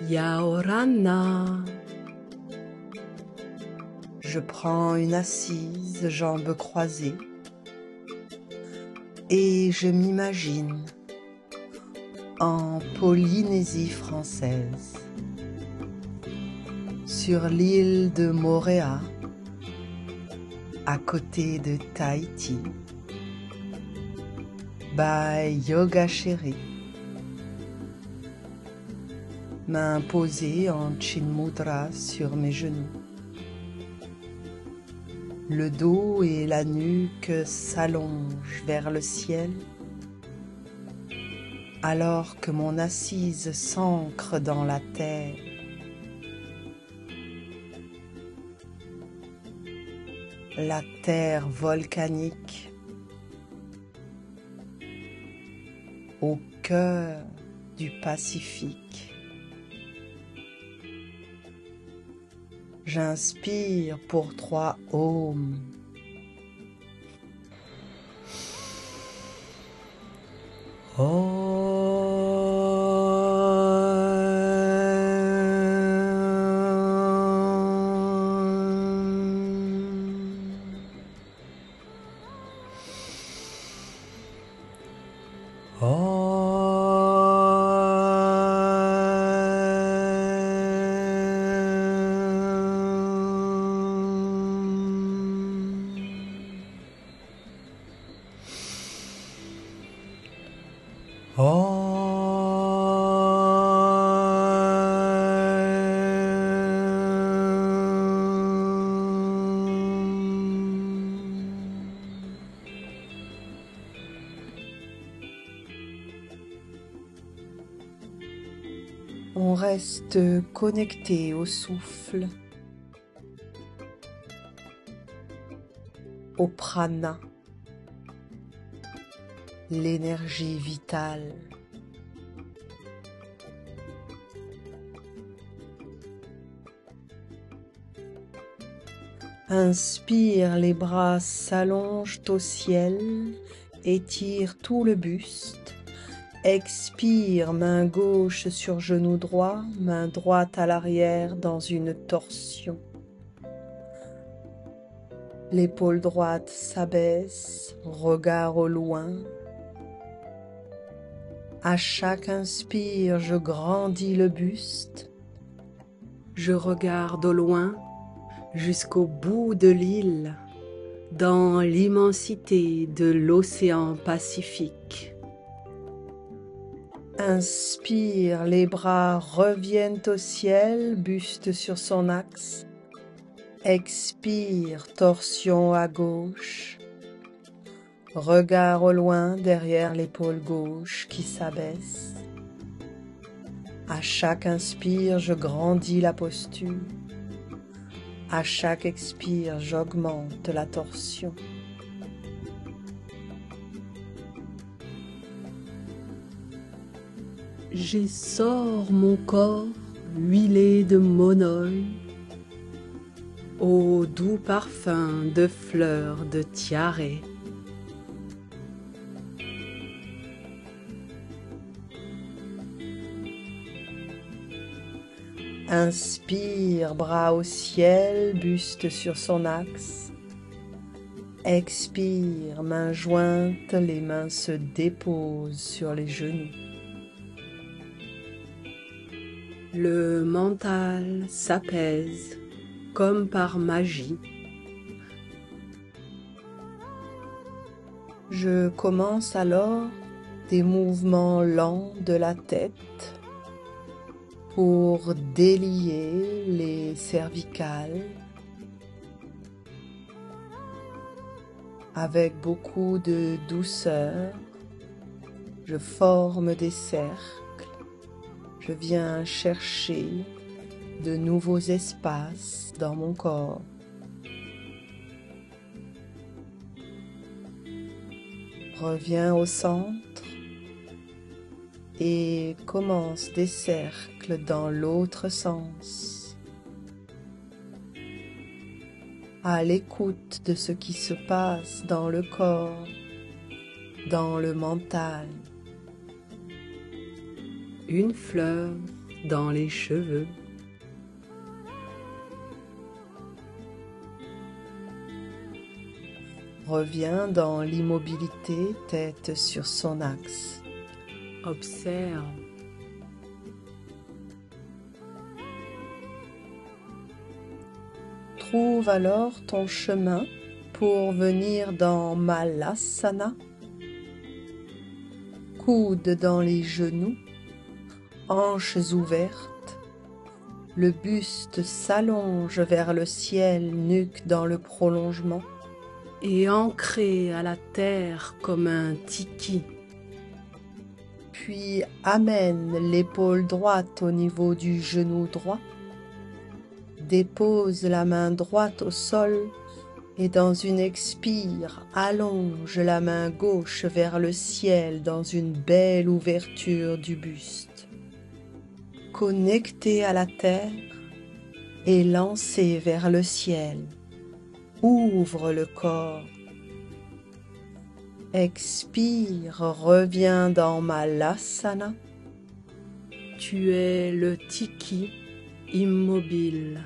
Yaorana. Je prends une assise, jambes croisées, et je m'imagine en Polynésie française, sur l'île de Moorea, à côté de Tahiti, by Yoga Chéri, main posée en Chin Mudra sur mes genoux. Le dos et la nuque s'allongent vers le ciel, alors que mon assise s'ancre dans la terre. La terre volcanique, au cœur du Pacifique. J'inspire pour 3 ohms. On reste connecté au souffle, au prana, l'énergie vitale. Inspire, les bras s'allongent au ciel, étire tout le buste. Expire, main gauche sur genou droit, main droite à l'arrière dans une torsion. L'épaule droite s'abaisse, regard au loin. À chaque inspire, je grandis le buste. Je regarde au loin jusqu'au bout de l'île, dans l'immensité de l'océan Pacifique. Inspire, les bras reviennent au ciel, buste sur son axe. Expire, torsion à gauche. Regard au loin derrière l'épaule gauche qui s'abaisse. À chaque inspire, je grandis la posture. À chaque expire, j'augmente la torsion. J'essore mon corps huilé de monol, au doux parfum de fleurs de tiare. Inspire, bras au ciel, buste sur son axe. Expire, mains jointes, les mains se déposent sur les genoux. Le mental s'apaise comme par magie. Je commence alors des mouvements lents de la tête pour délier les cervicales avec beaucoup de douceur. Je forme des cercles. Je viens chercher de nouveaux espaces dans mon corps. Reviens au centre et commence des cercles dans l'autre sens. À l'écoute de ce qui se passe dans le corps, dans le mental. Une fleur dans les cheveux. Reviens dans l'immobilité, tête sur son axe. Observe. Trouve alors ton chemin pour venir dans Malasana. Coudes dans les genoux, hanches ouvertes. Le buste s'allonge vers le ciel, nuque dans le prolongement. Et ancré à la terre comme un tiki. Puis amène l'épaule droite au niveau du genou droit. Dépose la main droite au sol et dans une expire, allonge la main gauche vers le ciel dans une belle ouverture du buste. Connecté à la terre et lancé vers le ciel. Ouvre le corps. Expire, reviens dans Malasana. Tu es le tiki immobile.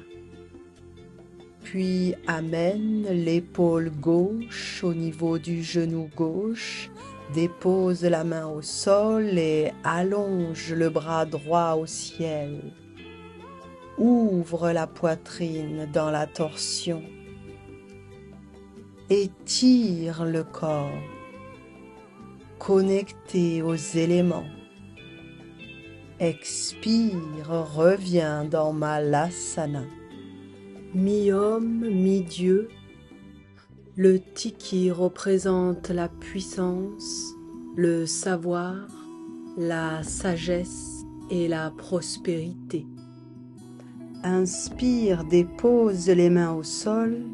Puis amène l'épaule gauche au niveau du genou gauche. Dépose la main au sol et allonge le bras droit au ciel. Ouvre la poitrine dans la torsion. Étire le corps, connecté aux éléments. Expire, reviens dans Malasana. Mi-homme, mi-dieu, le tiki représente la puissance, le savoir, la sagesse et la prospérité. Inspire, dépose les mains au sol.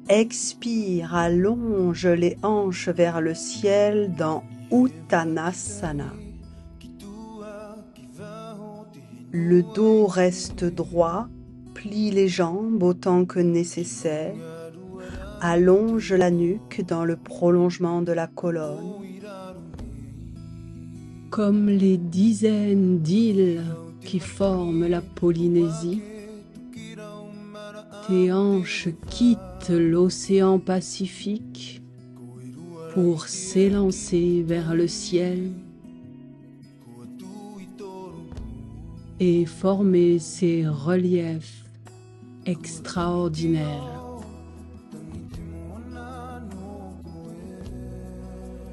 Expire, allonge les hanches vers le ciel dans Uttanasana. Le dos reste droit, plie les jambes autant que nécessaire, allonge la nuque dans le prolongement de la colonne. Comme les dizaines d'îles qui forment la Polynésie, tes hanches quittent l'océan Pacifique pour s'élancer vers le ciel et former ces reliefs extraordinaires.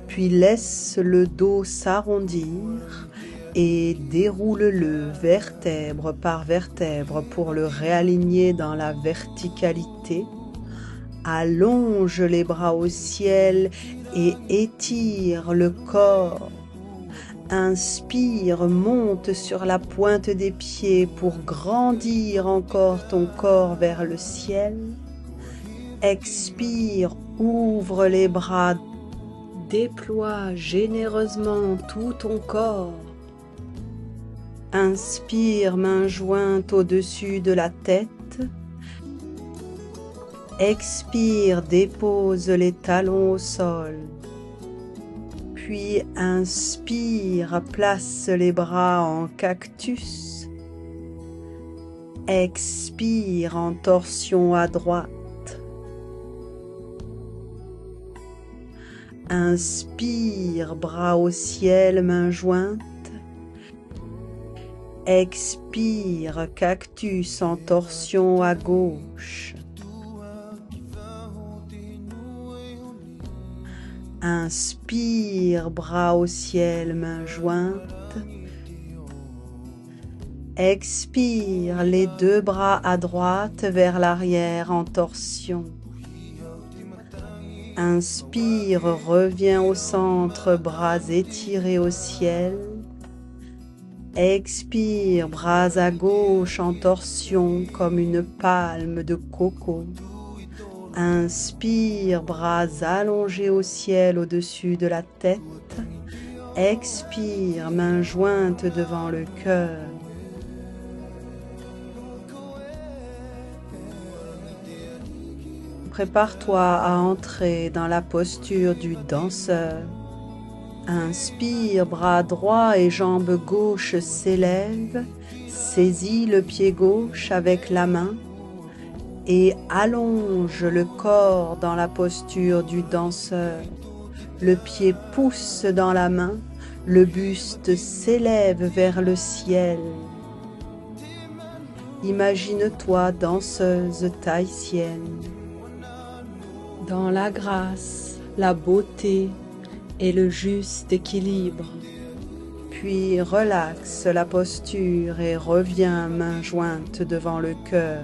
Puis laisse le dos s'arrondir et déroule-le vertèbre par vertèbre pour le réaligner dans la verticalité. Allonge les bras au ciel et étire le corps. Inspire, monte sur la pointe des pieds pour grandir encore ton corps vers le ciel. Expire, ouvre les bras. Déploie généreusement tout ton corps. Inspire, main jointe au-dessus de la tête. Expire, dépose les talons au sol. Puis inspire, place les bras en cactus. Expire en torsion à droite. Inspire, bras au ciel, main jointe. Expire, cactus en torsion à gauche. Inspire, bras au ciel, main jointe. Expire, les deux bras à droite vers l'arrière en torsion. Inspire, reviens au centre, bras étirés au ciel. Expire, bras à gauche en torsion comme une palme de coco. Inspire, bras allongés au ciel au-dessus de la tête. Expire, main jointe devant le cœur. Prépare-toi à entrer dans la posture du danseur. Inspire, bras droit et jambe gauche s'élèvent, saisis le pied gauche avec la main et allonge le corps dans la posture du danseur. Le pied pousse dans la main, le buste s'élève vers le ciel. Imagine-toi danseuse tahitienne. Dans la grâce, la beauté et le juste équilibre. Puis relaxe la posture et reviens main jointe devant le cœur.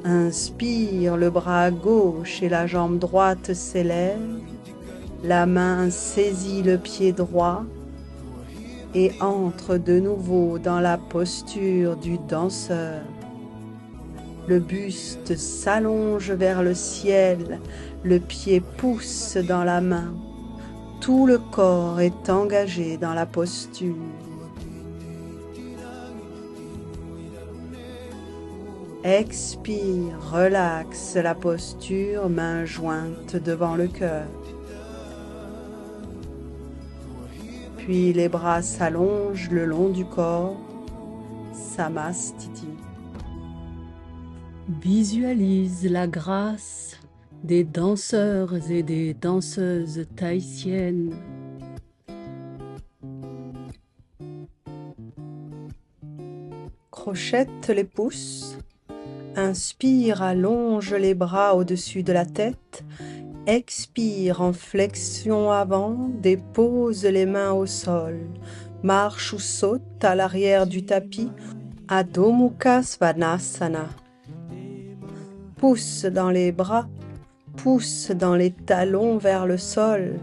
Inspire, le bras gauche et la jambe droite s'élèvent. La main saisit le pied droit et entre de nouveau dans la posture du danseur. Le buste s'allonge vers le ciel, le pied pousse dans la main. Tout le corps est engagé dans la posture. Expire, relaxe la posture, main jointe devant le cœur. Puis les bras s'allongent le long du corps, Samastiti. Visualise la grâce des danseurs et des danseuses tahitiennes. Crochette les pouces. Inspire, allonge les bras au-dessus de la tête. Expire en flexion avant, dépose les mains au sol. Marche ou saute à l'arrière du tapis. Adho Mukha Svanasana. Pousse dans les bras, pousse dans les talons vers le sol.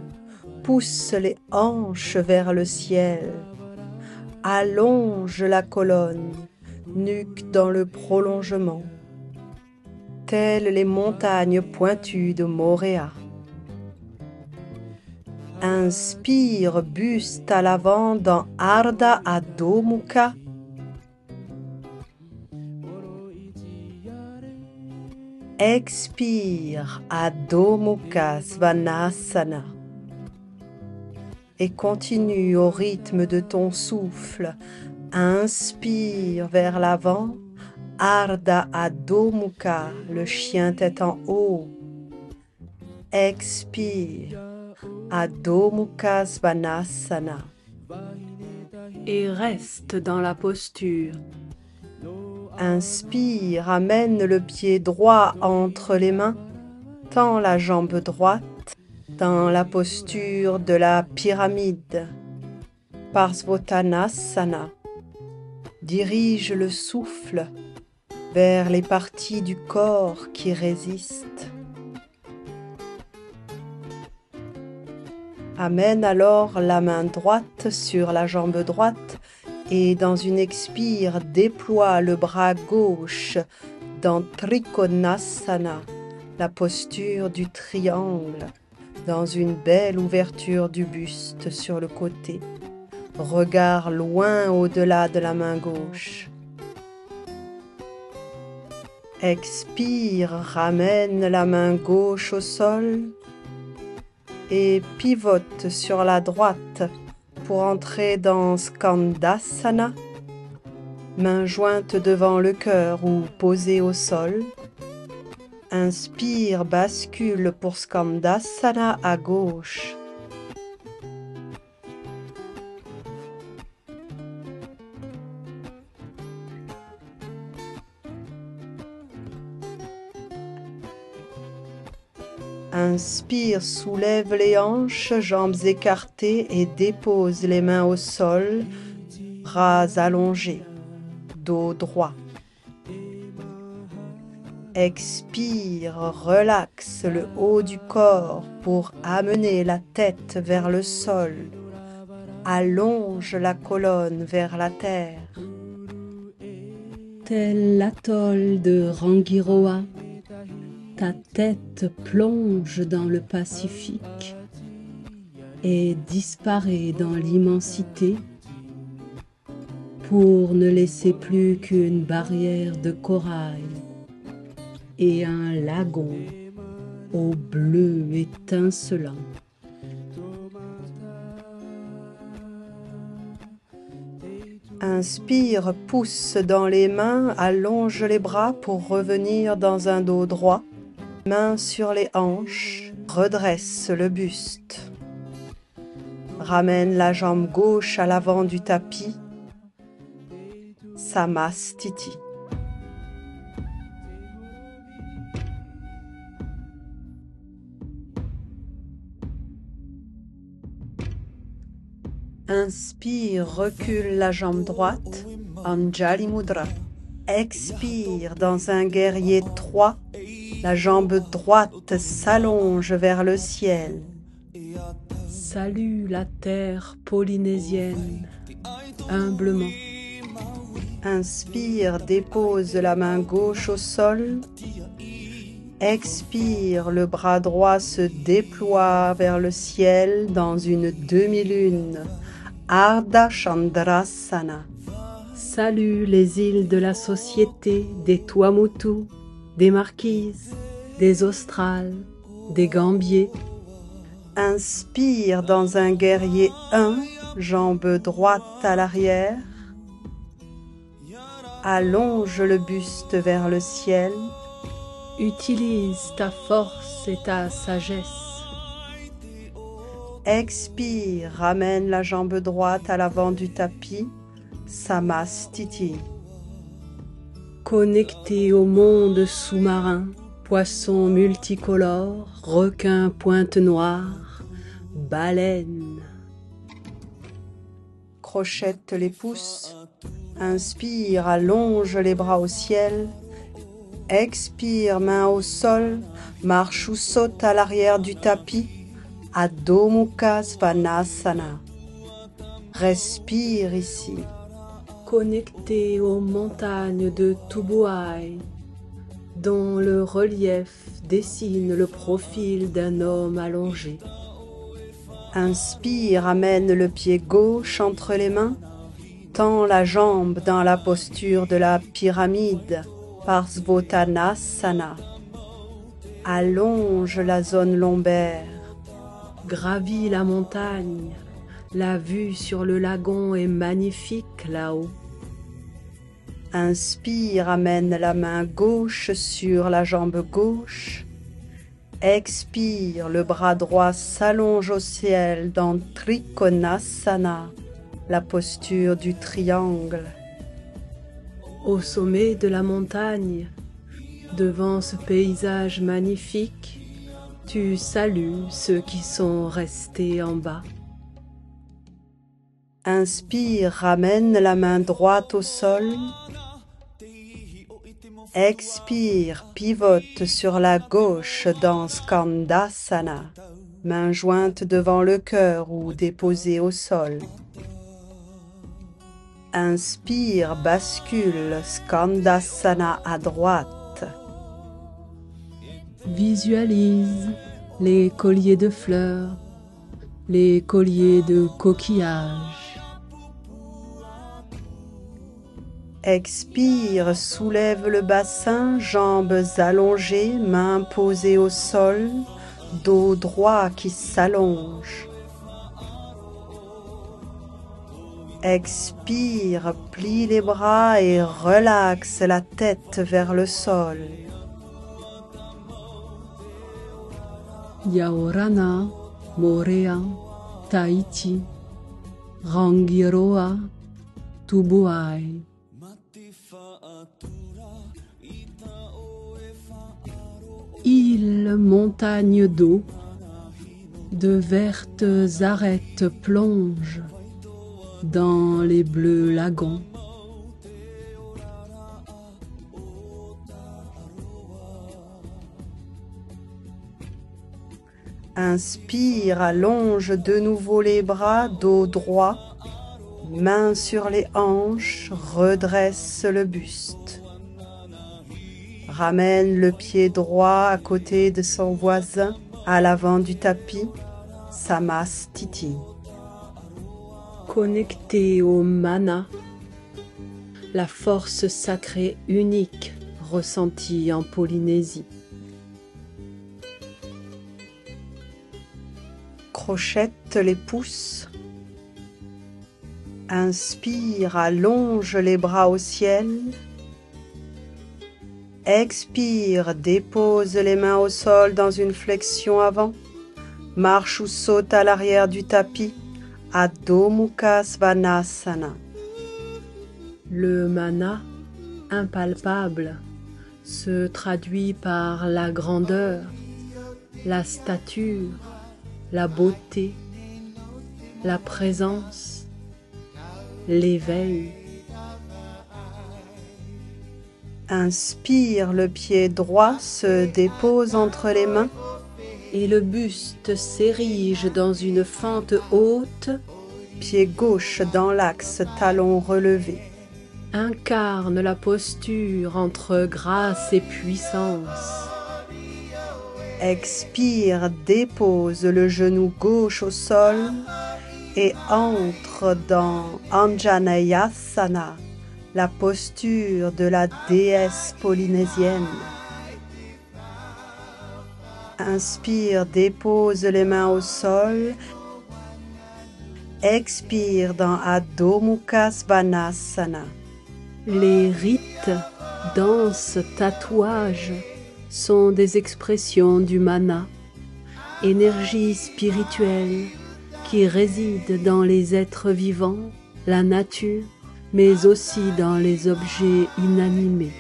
Pousse les hanches vers le ciel. Allonge la colonne, nuque dans le prolongement. Telles les montagnes pointues de Moréa. Inspire, buste à l'avant dans Ardha Adho Mukha. Expire, Adho Mukha Svanasana. Et continue au rythme de ton souffle. Inspire vers l'avant. Ardha Adho Mukha, le chien tête en haut. Expire, Adho Mukha Svanasana. Et reste dans la posture. Inspire, amène le pied droit entre les mains. Tends la jambe droite dans la posture de la pyramide. Parsvottanasana. Dirige le souffle vers les parties du corps qui résistent. Amène alors la main droite sur la jambe droite et dans une expire, déploie le bras gauche dans Trikonasana, la posture du triangle, dans une belle ouverture du buste sur le côté. Regard loin au-delà de la main gauche. Expire, ramène la main gauche au sol et pivote sur la droite pour entrer dans Skandasana, main jointe devant le cœur ou posée au sol. Inspire, bascule pour Skandasana à gauche. Inspire, soulève les hanches, jambes écartées et dépose les mains au sol, bras allongés, dos droit. Expire, relaxe le haut du corps pour amener la tête vers le sol. Allonge la colonne vers la terre. Tel l'atoll de Rangiroa, ta tête plonge dans le Pacifique et disparaît dans l'immensité pour ne laisser plus qu'une barrière de corail et un lagon au bleu étincelant. Inspire, pousse dans les mains, allonge les bras pour revenir dans un dos droit. Mains sur les hanches, redresse le buste. Ramène la jambe gauche à l'avant du tapis. Samastiti. Inspire, recule la jambe droite, Anjali Mudra. Expire dans un guerrier 3, la jambe droite s'allonge vers le ciel. Salue la terre polynésienne, humblement. Inspire, dépose la main gauche au sol. Expire, le bras droit se déploie vers le ciel dans une demi-lune. Ardha Chandrasana. Salue les îles de la société, des Tuamotu, des Marquises, des Australes, des Gambiers. Inspire dans un guerrier 1, jambe droite à l'arrière. Allonge le buste vers le ciel. Utilise ta force et ta sagesse. Expire, ramène la jambe droite à l'avant du tapis. Samastiti. Connecté au monde sous-marin, poissons multicolores, requins pointe noire, baleines. Crochette les pouces. Inspire, allonge les bras au ciel. Expire, main au sol, marche ou saute à l'arrière du tapis. Adho Mukha Svanasana. Respire ici. Connecté aux montagnes de Tubuai, dont le relief dessine le profil d'un homme allongé. Inspire, amène le pied gauche entre les mains. Tends la jambe dans la posture de la pyramide, Parsvottanasana. Allonge la zone lombaire. Gravis la montagne, la vue sur le lagon est magnifique là-haut. Inspire, amène la main gauche sur la jambe gauche. Expire, le bras droit s'allonge au ciel dans Trikonasana, la posture du triangle. Au sommet de la montagne, devant ce paysage magnifique, tu salues ceux qui sont restés en bas. Inspire, ramène la main droite au sol. Expire, pivote sur la gauche dans Skandasana, main jointe devant le cœur ou déposée au sol. Inspire, bascule Skandasana à droite. Visualise les colliers de fleurs, les colliers de coquillages. Expire, soulève le bassin, jambes allongées, mains posées au sol, dos droit qui s'allonge. Expire, plie les bras et relaxe la tête vers le sol. Yaorana, Morea, Tahiti, Rangiroa, Tubuai. Îles, montagnes d'eau, de vertes arêtes plongent dans les bleus lagons. Inspire, allonge de nouveau les bras, dos droit, mains sur les hanches, redresse le buste. Ramène le pied droit à côté de son voisin, à l'avant du tapis, Samastiti. Connecté au mana, la force sacrée unique ressentie en Polynésie. Crochette les pouces. Inspire, allonge les bras au ciel. Expire, dépose les mains au sol dans une flexion avant. Marche ou saute à l'arrière du tapis. Adho Mukha Svanasana. Le mana, impalpable, se traduit par la grandeur, la stature, la beauté, la présence, l'éveil. Inspire, le pied droit se dépose entre les mains. Et le buste s'érige dans une fente haute. Pied gauche dans l'axe, talon relevé. Incarne la posture entre grâce et puissance. Expire, dépose le genou gauche au sol et entre dans Anjaneyasana, la posture de la déesse polynésienne. Inspire, dépose les mains au sol. Expire dans Adho Mukha Svanasana. Les rites, danses, tatouages sont des expressions du mana, énergie spirituelle qui réside dans les êtres vivants, la nature, mais aussi dans les objets inanimés.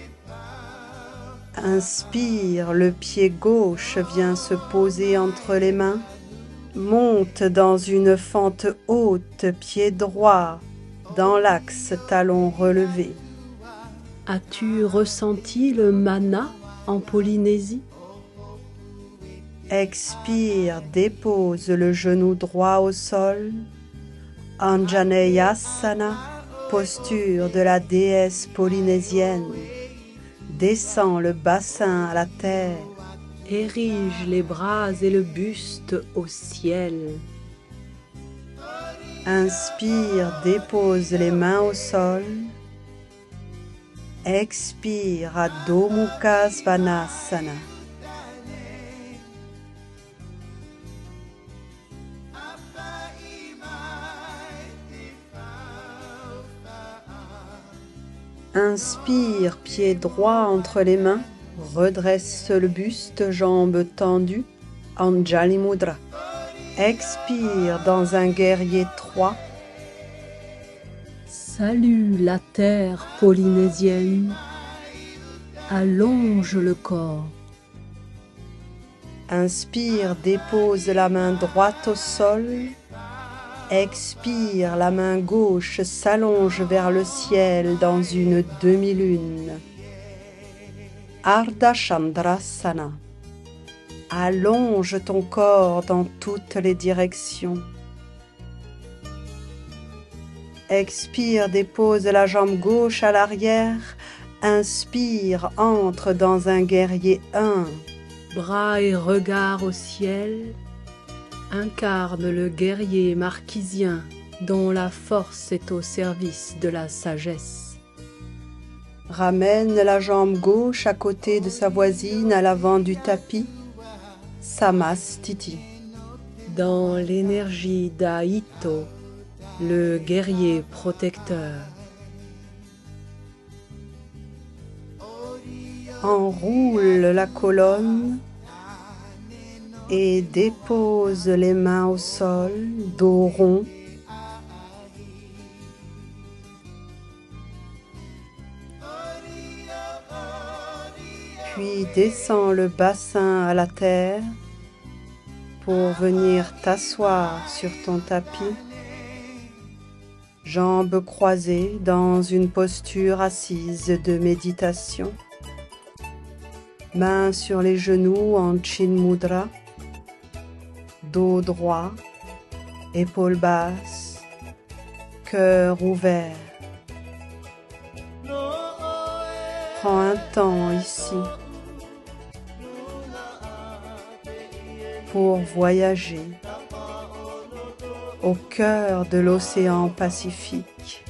Inspire, le pied gauche vient se poser entre les mains. Monte dans une fente haute, pied droit, dans l'axe, talon relevé. As-tu ressenti le mana en Polynésie? Expire, dépose le genou droit au sol. Anjaneyasana, posture de la déesse polynésienne. Descends le bassin à la terre. Érige les bras et le buste au ciel. Inspire, dépose les mains au sol. Expire, Adho Mukha Svanasana. Inspire, pied droit entre les mains. Redresse le buste, jambes tendues. Anjali Mudra. Expire dans un guerrier 3. Salue la terre polynésienne. Allonge le corps. Inspire, dépose la main droite au sol. Expire, la main gauche s'allonge vers le ciel dans une demi-lune. Ardha Chandrasana. Allonge ton corps dans toutes les directions. Expire, dépose la jambe gauche à l'arrière. Inspire, entre dans un guerrier 1. Bras et regard au ciel. Incarne le guerrier marquisien dont la force est au service de la sagesse. Ramène la jambe gauche à côté de sa voisine à l'avant du tapis. Samastiti. Dans l'énergie d'Aito, le guerrier protecteur. Enroule la colonne et dépose les mains au sol, dos rond. Puis descends le bassin à la terre pour venir t'asseoir sur ton tapis, jambes croisées dans une posture assise de méditation, mains sur les genoux en Chin Mudra, dos droit, épaules basses, cœur ouvert. Prends un temps ici pour voyager au cœur de l'océan Pacifique.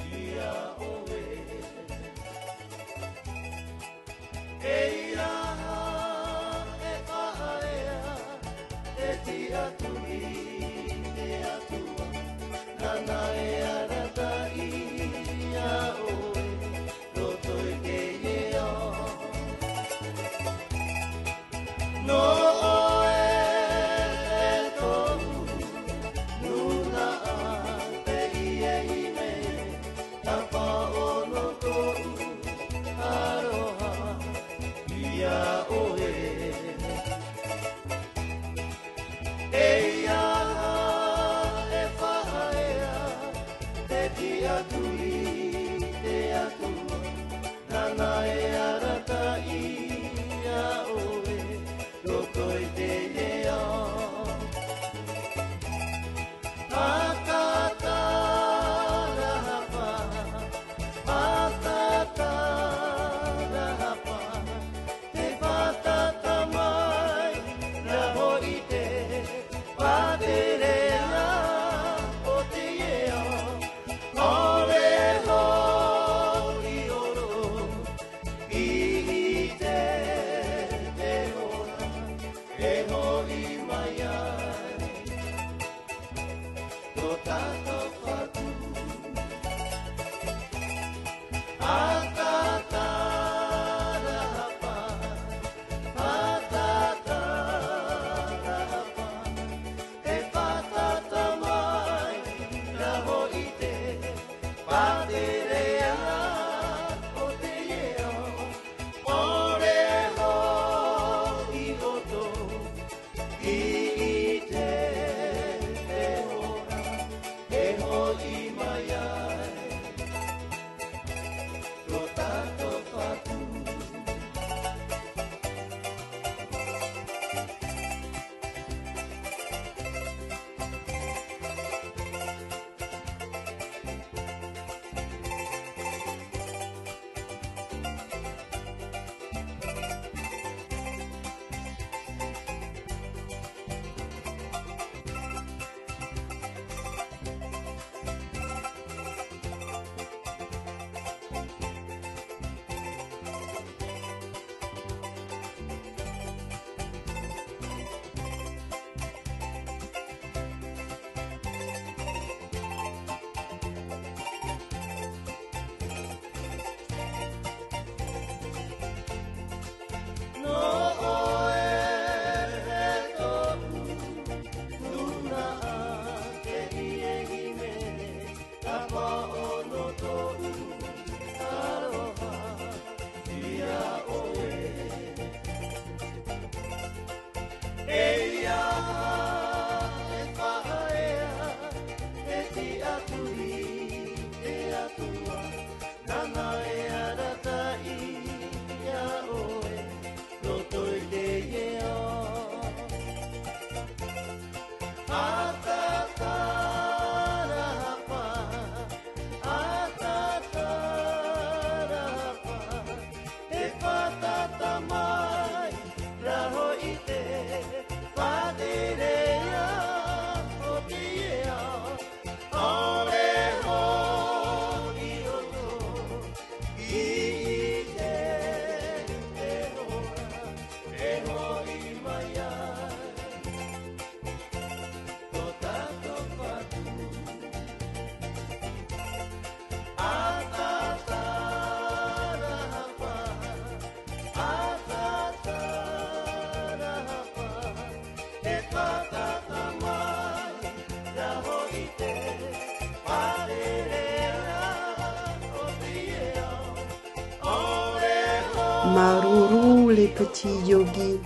Maruru les petits yogis,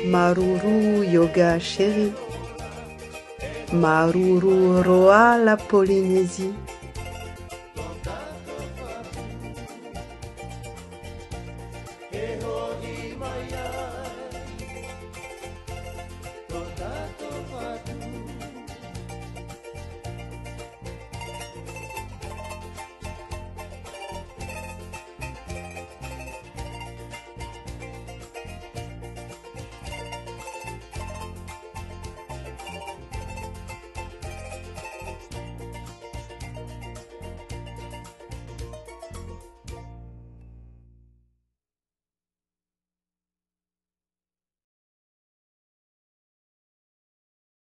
Maruru yoga chéri, Maruru roa la Polynésie.